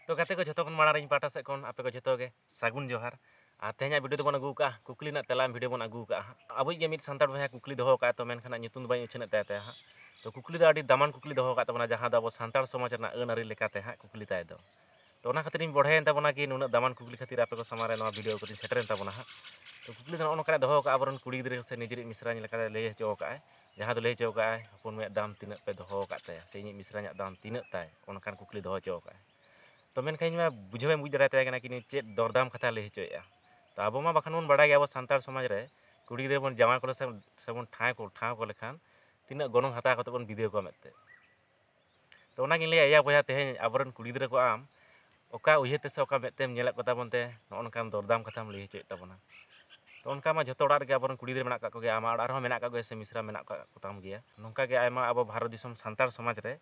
तो गाते को जतो माड़ा पाटा से आपे को जतो गे सागुन जोहार और तेहना वीडियो बन अगू का कुकली तेला वीडियो बन अगू का अब मिट सानतार बहा कुकली दो का तो मेनखान ᱧᱩᱛᱩᱢ बाई उछने ताते हाँ तो कुकली अड़ी दामान कुकली दो का तबना जहां दो सानतार समाज रना अन आरी लेकाते हाँ कुकली ताय दो तो ओना खातिर बढ़ायन तबना कि नुना दामान कुकली खातिर आपे को समारे नवा वीडियो को सेटरेन तबना हाँ तो कुकली दो नका दो का अबरन कुड़ी गिद्रा से निजरी मिश्रा लेका लई हचो का जहां दो लई हचो का हपन में दाम तीना पे दो काते से इन मिश्रा दाम तीना ताय ओनकान कुकली दो हचो का तो मेनखान मैं बुझे बुझ दाड़ा कि चेक दरदाम कथा लई हचोया तो अब मा बाखान बन बाड़ा अब सानतार समाज रे कुड़ी गिद्रा बन जामा को से बन ठाव को लेखान तीना गणों हता कते बन विडियो को मेते तो ओनागिन लैया या बया तेहें अबरन कुड़ी गिद्रा को आम ओका उयहते से ओका मेतेम नेलक को ताबनते नोनकान दरदाम कथाम लई हचोय ताबना तो उनका मा जतो ओड़ा रे अबरन कुड़ी गिद्रा मेना का को आमा ओड़ा रे मेना का से मिश्रा मेना का ताम गया नोंका गे आयमा अब भारत दिसम सानतार समाज रे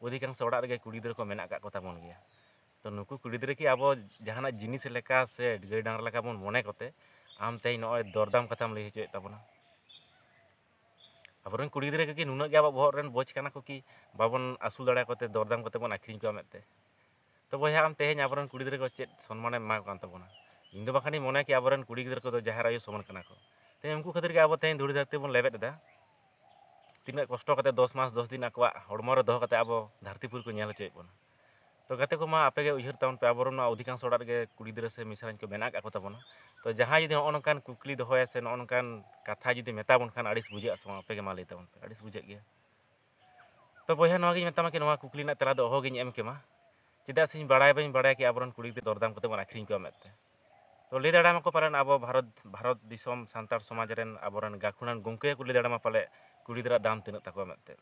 अधिकांश ओड़ा रे कुड़ी गिद्रा को मेना का ताबन गया तो नुकु कुड़ी गिद्रा की अब जहाना जिनिस लेका से गाय डांगरा लेका बन मने कोते आम तेई नय दरदाम कथाम लई हचोय ताबना अबरन कुड़ी गिद्रा के नुना गे अब बहर रेन बोझ काना को कि बाबन आसुल दाड़ा कोते दरदाम कोते बन आखरिन को मेते तो बया आम तेहें अबरन कुड़ी गिद्रा को चेक सम्मान मा कान ताबना इन दो बाखानी मने कि अबरन कुड़ी गिद्रा को जहार आयु समान काना को ते उनको खातिर के अब तेहें धुड़ी धरती बन लेबेद दा तीना कष्ट कते 10 मास 10 दिन अकवा हड़मो रे दो कते अब धरतीपुर को नेल हचोय बन तो गाते को मा आपे उयहर तावन पे अबरन अधिकांश ओड़ा रे कुड़ी गिद्रा से मिश्रा को मेना का ताबना तो जहां यदि नोनकान कुकली दोया से नोनकान कथा यदि मेता बन खान आड़िस बुझे सो आपे मा लई तावन पे आड़िस बुझे गया तो बया नवा गिन मेतामा कि नवा कुकली ना तेला दो अहोगिन एम केमा चेदा से बाड़ाय बाई बाड़ाय कि अबरन कुड़ी गिद्रा दरदाम कते बन आखरिन को मेते तो लई दाड़ा माको पालन अब भारत दिसम सानतार समाज रेन अबरन गाखुणान गंके को लई दाड़ा मा पाले कुड़ी गिद्रा दाम तिना ताको मेते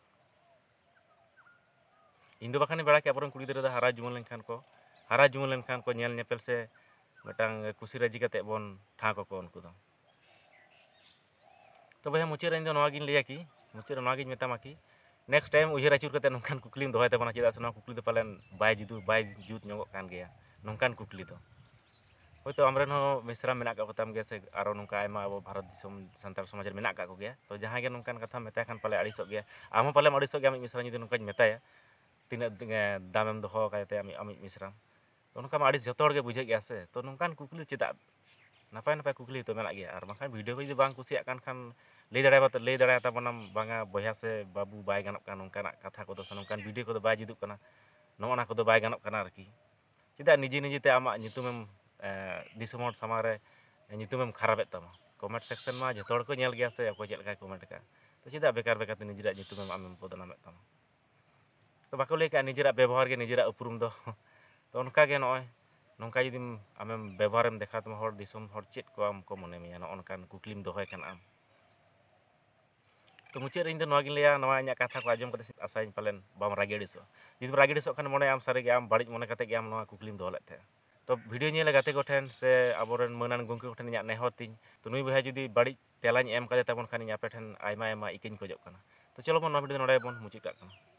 इन दो बाखानी बड़ा कि अबरन कुड़ी गिद्रा हारा जुमन लेनखान को नेल नेपेल से मिटांग कुसी राजी कते बन ठाव को उनको दो तो भैया मुचे इन नवा गिन लैया कि मुचे नवा गिन मेतामा कि नेक्स्ट टाइम उयहर आचुर कते नोंकान कुकली दोय ताबना चेदा से कुकली दो पालन बाय जुत ᱧᱚᱜᱚᱜ कान गया नोंकान कुकली दो होयतो आमरेन हो मिश्रा मेना का कोताम गया से आरो नोंका आयमा अब भारत दिसम सानतार समाज रे मेना का को गया तो जहां गे नोंकान कथा मेता खान पाले आड़िसो गया आम पाले आड़िसो गया मिश्रा यदि नोंकान मेताया तीना दामेम दोहो काते आमी मिश्रा तो नोंका मा आड़िस जतो हर गे बुझे गया से तो नोंकान कुकली चेदा नापाय नापाय कुकली तो मेना गया और बाखान वीडियो को यदि बांग कुसिया कान खान लई दाड़ा ताबनाम बांगा बया से बाबू बाय गानोक कान नोंकाना कथा को से नोंकान वीडियो को बाय जुदुक काना नोना को बाय गानोक काना आरकी चेदा निजे निजेते आमा ᱧᱩᱛᱩᱢᱮᱢ दिसम हर सामा रे ᱧᱩᱛᱩᱢᱮᱢ खराबेत तामा कमेंट सेक्शन मा जतो हर को नेल गया से अको चेद लेका कमेंट का तो चेदा बेकार बेकार निजेरा ᱧᱩᱛᱩᱢᱮम आमेम बदनामेत तामा तो बाको लई का निजेरा व्यवहार गे निजेरा उपरुम दो तो उनका गे नय नोंका यदि आमेम व्यवहारम देखा तम हर दिसम हर चेद को आम को मने मिया नोनकान कुकलीम दोहय कान आम तो मुचे इन नवा गिन लैया नवा इᱧᱟᱜ कथा को आजम कते आसाइन पालन बाम रागेड़िसो यदि रागेड़िसो खान मने आम सारे गे आम बाड़िज मने कते गे आम नवा कुकलीम दोह लेत थे तो वीडियो नेल गाते को ठेन से अबरन मनान गंके को ठेन इᱧᱟᱜ नेहर तिñ तो नुई बहा यदि बाड़िज तेलाñ एम कते ताबन खान आपे ठेन आयमा आयमा इकिन खोजोग काना तो चलो बन नवा वीडियो नोडे बन मुचित काग काना।